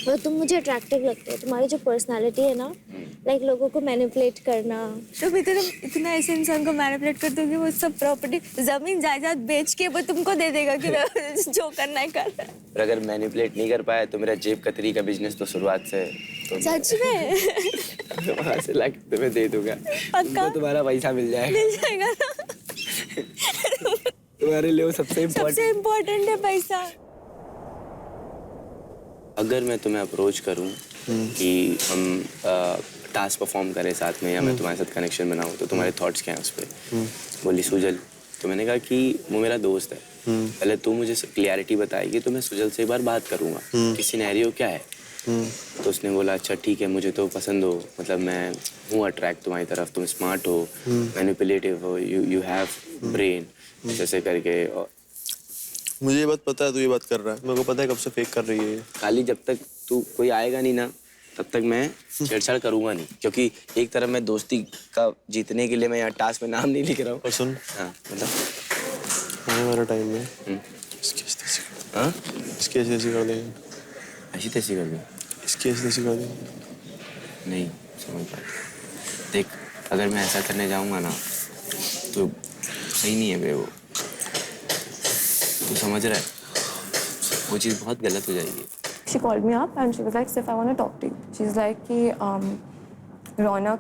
और तुम मुझे अट्रैक्टिव लगते हो। तुम्हारी जो पर्सनालिटी है ना, लाइक लोगों को मैनिपुलेट करना, तुम इतना ऐसे इंसान को मैनिपुलेट करते हो कि वो सब प्रॉपर्टी जमीन जायदाद बेच के वो तुमको दे देगा कि जो करना है कर। पर अगर मैनिपुलेट नहीं कर पाया तो मेरा जेब कतरी का बिजनेस तो शुरुआत से तो सच में वहाँ से ला के तुम्हें दे दूंगा। पक्का? तुम्हारा पैसा मिल जाएगा ना। तुम्हारे लिए वो सबसे इम्पोर्टेंट है पैसा। अगर मैं तुम्हें अप्रोच करूं कि हम टास्क परफॉर्म करें साथ में या मैं तुम्हारे साथ कनेक्शन बनाऊं तो तुम्हारे थॉट्स क्या हैं उस पर? बोली सुजल। तो मैंने कहा कि वो मेरा दोस्त है, पहले तू मुझे क्लियरिटी बताएगी तो मैं सुजल से एक बार बात करूंगा कि सिनेरियो क्या है। तो उसने बोला अच्छा ठीक है, मुझे तो पसंद हो, मतलब मैं हूँ अट्रैक्ट तुम्हारी तरफ, तुम स्मार्ट हो, मैनिपुलेटिव हो, यू हैव ब्रेन, जैसे करके। और मुझे ये बात पता है तू ये बात कर रहा है, मेरे को पता है कब से फेक कर रही है। खाली जब तक तू कोई आएगा नहीं ना तब तक मैं छेड़छाड़ करूंगा नहीं, क्योंकि एक तरफ मैं दोस्ती का जीतने के लिए मैं यहाँ टास्क में नाम नहीं लिख रहा हूँ। और सुन, हाँ मतलब आने वाला टाइम में इसकी ऐसी कर देंगे। ऐसी तैसी कर दूँ? इसकी ऐसी कर देंगे। नहीं समझ पाया। देख अगर मैं ऐसा करने जाऊंगा ना तो सही नहीं है बे, वो तू समझ रहा है, वो चीज़ बहुत गलत हो जाएगी। She called me up and she was like, Sif, I want to talk to you. She's like कि रौनक,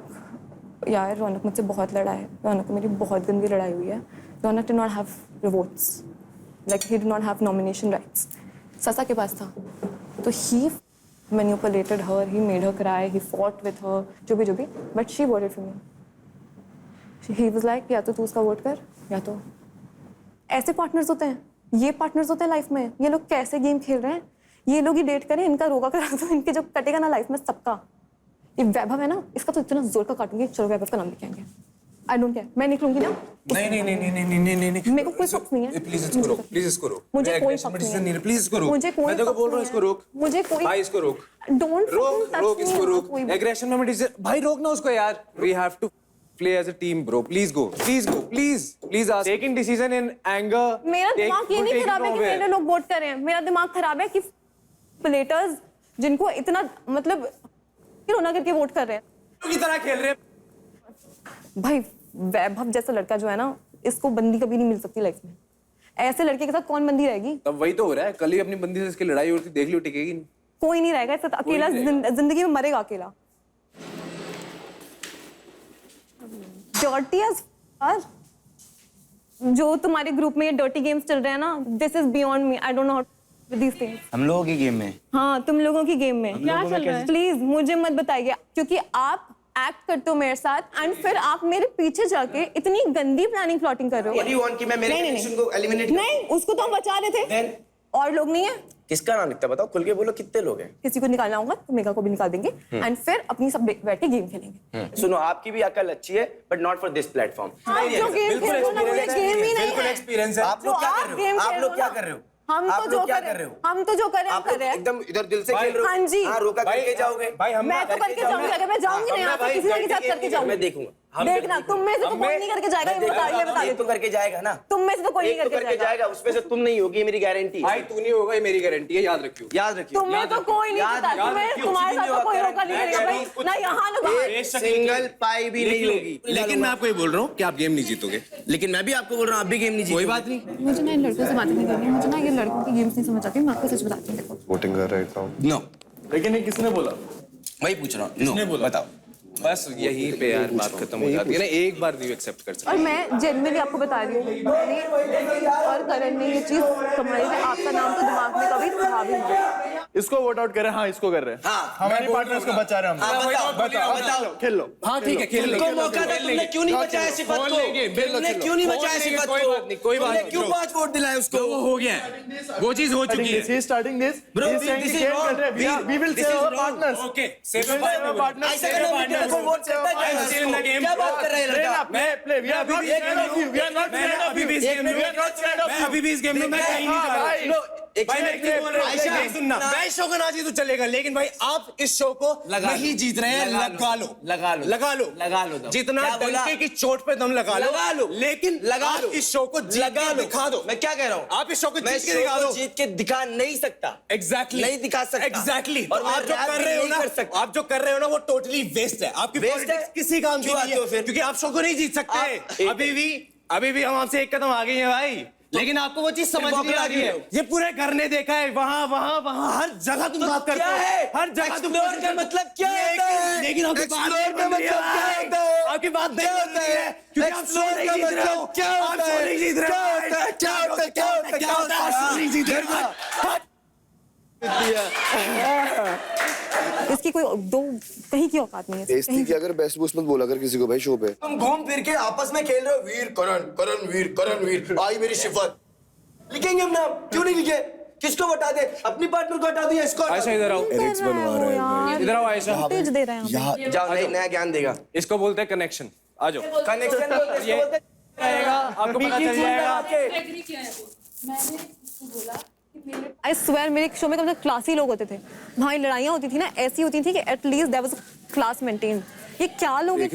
यार रौनक मुझसे बहुत लड़ा है, रौनक को मेरी बहुत गंदी लड़ाई हुई है। रौनक did not have votes, like he did not have nomination rights. ससा के पास था, तो he manipulated her, he made her cry, he fought with her, जो भी, but she voted for me. He was like, या तो तू उसका वोट कर, या तो ऐसे पार्टनर्स होते हैं, ये पार्टनर्स होते हैं लाइफ में। ये लोग कैसे गेम खेल रहे हैं, ये लोग ही डेट करें, इनका रोका करा दो, इनके जो कटेगा ना लाइफ में सबका। ये वैभव है ना, इसका तो इतना जोर का काटूंगी, चलो वैभव का नाम लेके आएंगे। आई डोंट केयर, मैं निकलूंगी ना। नहीं, मेरे को कोई हक नहीं है। प्लीज इसको रोक, प्लीज इसको रोक। मुझे कोई हक नहीं है। प्लीज इसको रोक। मुझे कोई मैं तेरे को बोल रहा हूँ इसको रोक। मुझे कोई भाई इसको रोक। डोंट रोक इसको रोक। एग्रेशन में डिसीजन भाई रोक ना उसको यार। We have to play as a team bro, please go please ask taking decision in anger। मेरा दिमाग ये नहीं खराब है कि मेरे लोग वोट कर रहे हैं, मेरा दिमाग खराब है कि प्लेटर्स जिनको इतना मतलब रोना करके वोट कर रहे हैं की तरह खेल रहे हैं। भाई वैभव जैसा लड़का जो है ना, इसको बंदी कभी नहीं मिल सकती लाइफ में। ऐसे लड़के के साथ कौन बंदी रहेगी? तब वही तो हो रहा है, कल ही अपनी बंदी से इसकी लड़ाई होती, देख लियो टिकेगी नहीं। कोई नहीं रहेगा इसके साथ, अकेला जिंदगी में मरेगा अकेला। Dirty as fuck. जो तुम्हारे ग्रुप में ये डर्टी गेम्स चल रहे हैं ना, this is beyond me, I don't know how these things. हम लोगों की गेम में? हाँ तुम लोगों की गेम में क्या चल रहा है? प्लीज मुझे मत बताइए, क्योंकि आप एक्ट करते हो मेरे साथ एंड फिर आप मेरे पीछे जाके इतनी गंदी प्लानिंग प्लॉटिंग कर रहे हो। What do you want कि मैं मेरे कनेक्शन को एलिमिनेट करूं? नहीं, उसको तो हम बचा रहे थे। Then? और लोग नहीं है? किसका नाम लिखता बताओ, खुल के बोलो कितने लोग हैं? किसी को निकालना होगा तो मेगा को भी निकाल देंगे एंड फिर अपनी सब बैठ के गेम खेलेंगे। सुनो आपकी भी अकल अच्छी है but not for this platform. जो गेम खेल रहे हो ना, वो गेम ही नहीं बिल्कुल है। एक्सपीरियंस है। आप लोग क्या कर रहे हो? आप लोग क्या कर रहे हो? हम तो जो कर रहे हो, हम तो जो कर रहे हैं कर रहे हैं। एकदम इधर दिल से खेल रहे हो। हाँ जी। हाँ रोका करके जाओगे। भाई हम मैं तो करके जाऊंगी, अगर मैं जाऊंगी नहीं यहाँ से किसी के साथ करके जाऊंगी। मैं देखूंगा। देखना तुम में से तो कोई नहीं करके जाएगा, ये बता एक तो करके जाएगा ना। तुम में से तो कोई नहीं करके जाएगा। उसमें से तुम नहीं होगी, मेरी गारंटी। भाई तू नहीं होगा, ये मेरी गारंटी है, याद रखियो। याद रखियो। तुम्हें तो कोई नहीं पता, तुम्हारे साथ तो कोई रोका नहीं करेगा भाई, ना यहाँ ना बाहर। सिंगल पाई भी नहीं होगी। लेकिन मैं आपको ये बोल रहा हूँ कि आप गेम नहीं जीतोगे। लेकिन मैं भी आपको बोल रहा हूँ आप भी गेम नहीं जीतोगे। कोई बात नहीं। मुझे ना इन लड़कों से बातें नहीं करनी, मुझे ना ये लड़कों की गेम्स नहीं समझ आती। मैं आपको सच बताती हूँ, देखो वोटिंग कर राइट नाउ। नो। लेकिन ये किसने बोला? वही पूछ रहा हूँ। किसने बोला? बताओ। बस यहीं पे यार बात खत्म हो जाती है ना, एक बार नहीं एक्सेप्ट कर सकते। और मैं जेन्युइनली आपको बता रही हूँ, मैंने और करण ने ये चीज कमाई है, आपका नाम तो दिमाग में कभी था भी नहीं। इसको वोट आउट करें। हाँ इसको कर रहे हैं। हाँ हमारे पार्टनर्स को बचा रहे हैं हम। बताओ खेल लो। हाँ ठीक है, खेल लो। मौका था, तुमने क्यों नहीं बचाया सिफत को? तुमने क्यों नहीं बचाया सिफत को? कोई बात नहीं, कोई बात नहीं। क्यों 5 वोट दिलाए उसको? वो हो गया, वो चीज हो चुकी है। He is starting this. Bro, He is saying this कि is game wrong. कर रहे हैं। We will save our partners. Okay, We will save our partners. ऐसा करने में तेरे को वोट करता क्या है? क्या बात कर रहे हैं लड़का? मैं play. We are not scared of you. We are not scared of you. We are not scared of you. अभी भी इस गेम में मैं कहीं नहीं जा रहा। भाई नहीं सुनना, मैं शो का ना जीतू चलेगा, लेकिन भाई आप इस शो को नहीं जीत रहे हैं। लगा लो जितना डंके की चोट पे दम लगा लो, लेकिन आप इस शो को जीत के दिखा दो। मैं क्या कह रहा हूँ, आप इस शो को जीत के दिखा दो। जीत के दिखा नहीं सकता। एग्जैक्टली नहीं दिखा सकता। एग्जैक्टली। और आप जो कर रहे हो ना, आप जो कर रहे हो ना, वो टोटली वेस्ट है। आपकी पॉलिटिक्स किसी काम की नहीं है, क्योंकि आप शो को नहीं जीत सकते। अभी भी हम आपसे एक कदम आगे हैं भाई, लेकिन आपको वो चीज समझ नहीं आ रही है। ये पूरे घर ने देखा है, वहाँ हर जगह तुम बात करते हो, हर जगह तुम का मतलब क्या है? लेकिन आपकी बात नहीं बन रही है, आपकी बात नहीं बन रही है, क्योंकि आप शो नहीं जीत रहे हो। क्या होता है? क्या होता है? इसकी कोई दो कहीं की औकात नहीं है। बेइज्जती की अगर बेस्ट बूस्ट मत बोला कर किसी को भाई शो पे। तुम घूम फिर के आपस में खेल रहे हो, वीर करण वीर आई मेरी शिफत। लिखेंगे हम नाम, क्यों नहीं लिखे? किसको बता दे? अपनी पार्टनर को हटा दिया, इसको आयशा इधर आओ। एरिक्स बनवा रहा है। इधर आओ आयशा। तेज दे रहे हैं। जाओ, नया ज्ञान देगा। इसको बोलते हैं कनेक्शन। आ जाओ। कनेक्शन रहेगा, आपको पता चल जाएगा। आई स्वेयर मेरे शो में कम से कम क्लासी लोग होते थे। भाई लड़ाइयाँ होती थी ना, ऐसी होती थी कि at least there was class maintain. ये क्या लोग हैं?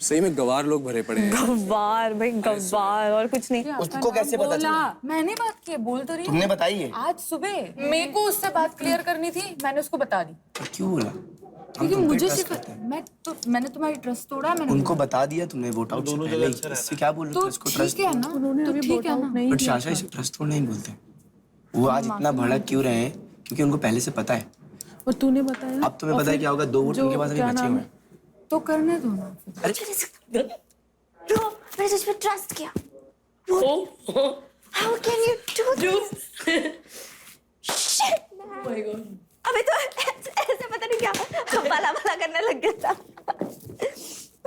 सही में गवार लोग भरे पड़े हैं। गवार भाई, गवार और कुछ नहीं। उसको कैसे पता चला? मैंने बात की, बोल तो रही हूँ। तुमने बताई है? आज सुबह मेरे को उससे बात क्लियर करनी थी, मैंने उसको बता दी। क्यों बोला? क्योंकि मुझे सिर्फ मैंने तुम्हारी ट्रस्ट तोड़ा। मैंने उनको बता दिया तुमने वोट आउट से पहले। इससे क्या बोल रहे हो? इसको ट्रस्ट ठीक है ना, तो ठीक है ना। बट शाशा इसे ट्रस्ट तोड़ नहीं बोलते। वो आज इतना भड़क क्यों रहे हैं? क्योंकि उनको पहले से पता है। और तूने बताया। अब तुम्हें पता है क्या होगा? 2 वोट उनके पास अभी बचे हुए हैं। तो करने दो ना। मैंने तुझ पे ट्रस्ट किया। How can you do this? Shit, man. Oh my God. अबे तो ऐसे पता नहीं क्या बाला करने लग गया था।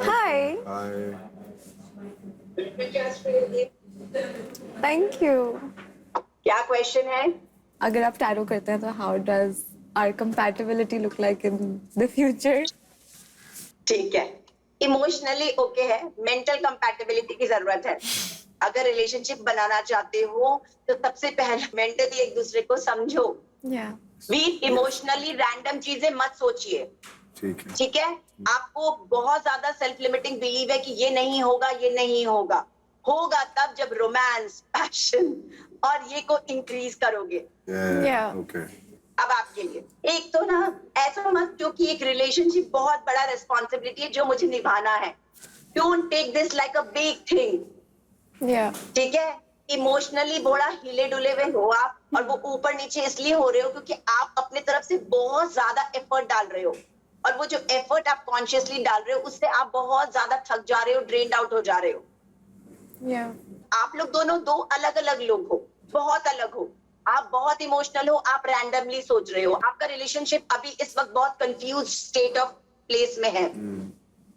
Hi. Thank you. क्या क्वेश्चन है? अगर आप टैरो करते हैं तो how does our compatibility look like in the future? ठीक है, इमोशनली ओके है, मेंटल कंपैटिबिलिटी की जरूरत है। अगर रिलेशनशिप बनाना चाहते हो तो सबसे पहले मेंटली एक दूसरे को समझो। इमोशनली रैंडम चीजें मत सोचिए। ठीक है? आपको बहुत ज्यादा सेल्फ लिमिटिंग बिलीव है कि ये नहीं होगा, ये नहीं होगा। होगा तब जब रोमांस, पैशन और ये को इंक्रीज करोगे। अब आपके लिए एक तो ना ऐसा मत, क्योंकि एक रिलेशनशिप बहुत बड़ा रिस्पॉन्सिबिलिटी है जो मुझे निभाना है। Don't take this like a big thing. ठीक है? इमोशनली बड़ा हिले डुले हुए हो आप, और वो ऊपर नीचे इसलिए हो रहे हो क्योंकि आप अपने तरफ से बहुत ज्यादा एफर्ट डाल रहे हो, और वो जो एफर्ट आप कॉन्शियसली डाल रहे हो उससे आप बहुत ज्यादा थक जा रहे हो, ड्रेन्ड आउट हो जा रहे हो। आप लोग दोनों 2 अलग अलग लोग हो, बहुत अलग हो। आप बहुत इमोशनल हो, आप रैंडमली सोच रहे हो। आपका रिलेशनशिप अभी इस वक्त बहुत कंफ्यूज स्टेट ऑफ प्लेस में है,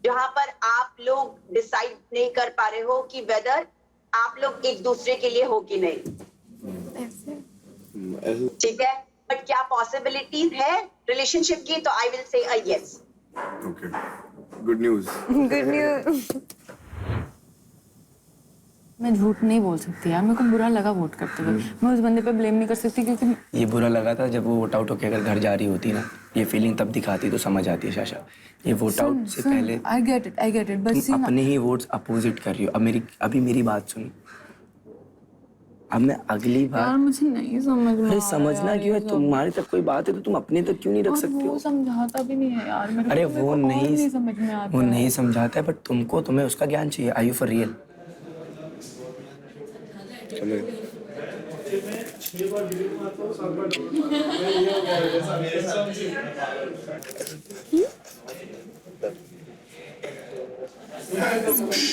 जहां पर आप लोग डिसाइड नहीं कर पा रहे हो कि वेदर आप लोग एक दूसरे के लिए हो कि नहीं। ठीक है? बट क्या पॉसिबिलिटीज है रिलेशनशिप की? तो I will say a yes. Okay, good news. Good news. मैं झूठ नहीं बोल सकती यार, मेरे को बुरा लगा वोट करते हुए। मैं उस बंदे पे ब्लेम नहीं कर सकती, क्योंकि ये बुरा लगा था जब वो वोट आउट होकर अगर घर जा रही होती ना, ये फीलिंग तब दिखाती तो समझ आती है शाशा। ये वोट आउट से पहले आई गेट इट बट तुम अपने ही वोट्स अपोजिट कर रही हो। अभी मेरी बात सुनो। अब मैं अगली बार यार मुझे नहीं समझ में। अरे समझना क्यों है? तुम्हारे तक कोई बात है तो तुम अपने तक क्यों नहीं रख सकते हो? वो समझाता भी नहीं है यार मेरे को। अरे वो नहीं समझ में आता। वो नहीं समझाता है, बट तुम्हें उसका ज्ञान चाहिए। Are you for real?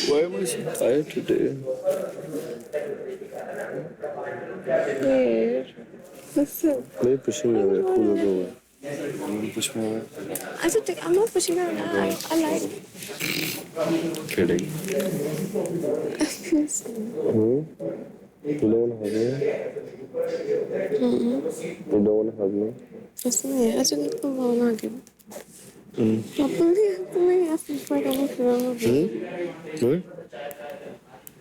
Why am I so tired today? Listen. Maybe pushing me away. Cool, go away. You push me away. I'm not pushing her away. I like. Kidding. You don't want to hug me? You don't want to hug me? Listen, I just need to go on again. Please ask me for What?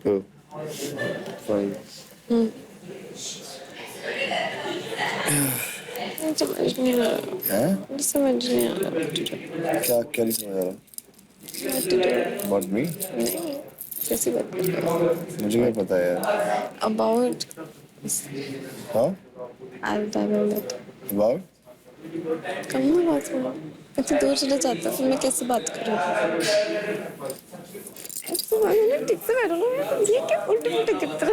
Oh. Fine. समझ नहीं आ रहा, हैं? समझ नहीं आ रहा। क्या क्या नहीं समझ आ रहा? About me? नहीं, कैसी बात कर रहे हो? मुझे क्या पता है यार? About हाँ? I'll tell you later. About? कम ना बात करो, इतनी दूर चले जाते हो, फिर मैं कैसे बात करूँ? ऐसे बात नहीं, ठीक से बैठो ना, ये क्या उल्टे-पुल्टे कितना?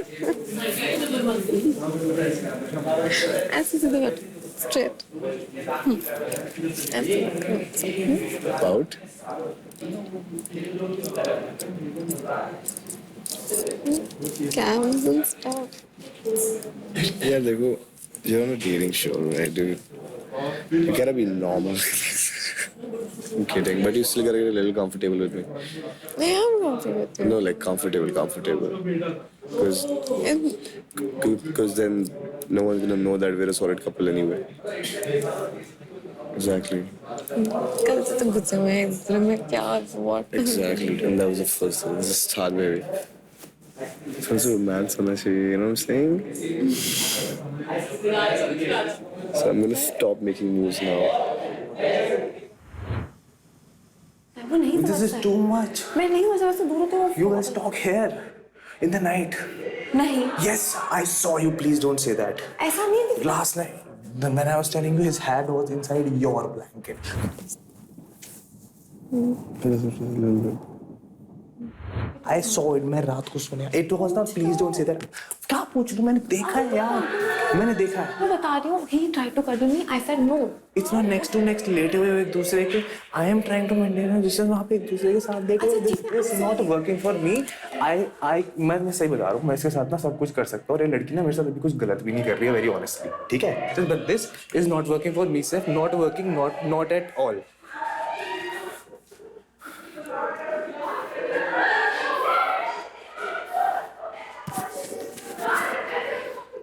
ऐसे सीधे बैठो, straight. ऐसे बात करो। About? Cams and stuff. यार देखो, you're on a dating show, right, dude? You gotta be normal. I'm kidding, but you still gotta get a little comfortable with me. I am comfy with you. No, like comfortable. Because then no one's gonna know that we're a solid couple anyway. Exactly. कल से तो गुस्से में हैं, इसलिए मैं क्या what? Exactly. And that was the first thing. It was a start, baby. Some sort of romance होना चाहिए, you know what I'm saying? So I'm gonna stop making moves now. वो नहीं This is too much. मैं नहीं समझ रहा, दूर होते हो। You guys talk here in the night. नहीं, Yes, I saw you. Please don't say that. ऐसा नहीं है। Last night, when I was telling you, his head was inside your blanket. I saw it. मैं रात को सुना. It was not. Please don't say that. क्या पूछ रही? मैंने देखा है यार. मैंने देखा है. मैं बता रही हूँ, he tried to cuddle me. I said no. It's not next to next लेटे हुए एक दूसरे के. I am trying to maintain a distance. वहाँ पे एक दूसरे के साथ देखो. This is not working for me. मैं सही बता रहा हूँ. मैं इसके साथ ना सब कुछ कर सकता हूँ. और ये लड़की ना मेरे साथ अभी कुछ गलत भी नहीं कर रही है. Very honestly. ठीक है? But this is not working for me, sir. Not working. Not at all.